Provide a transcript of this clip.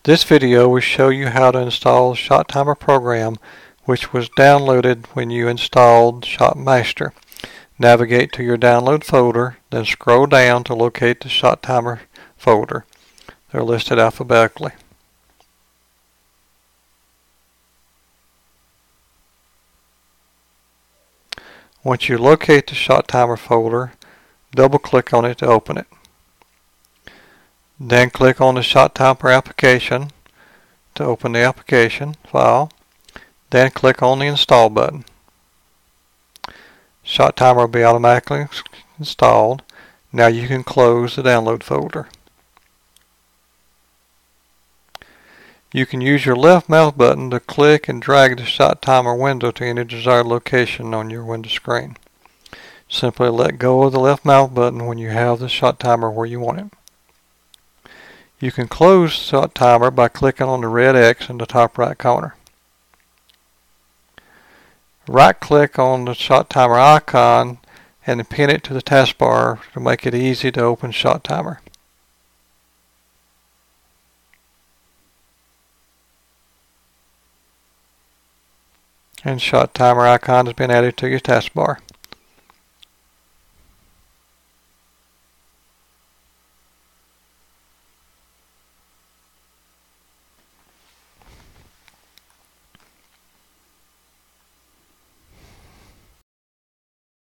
This video will show you how to install the Shot Timer program, which was downloaded when you installed Shot Master. Navigate to your download folder, then scroll down to locate the Shot Timer folder. They're listed alphabetically. Once you locate the Shot Timer folder, double-click on it to open it. Then click on the Shot Timer application to open the application file. Then click on the Install button. Shot Timer will be automatically installed. Now you can close the download folder. You can use your left mouse button to click and drag the Shot Timer window to any desired location on your window screen. Simply let go of the left mouse button when you have the Shot Timer where you want it. You can close the Shot Timer by clicking on the red X in the top right corner. Right-click on the Shot Timer icon and pin it to the taskbar to make it easy to open Shot Timer. And Shot Timer icon has been added to your taskbar.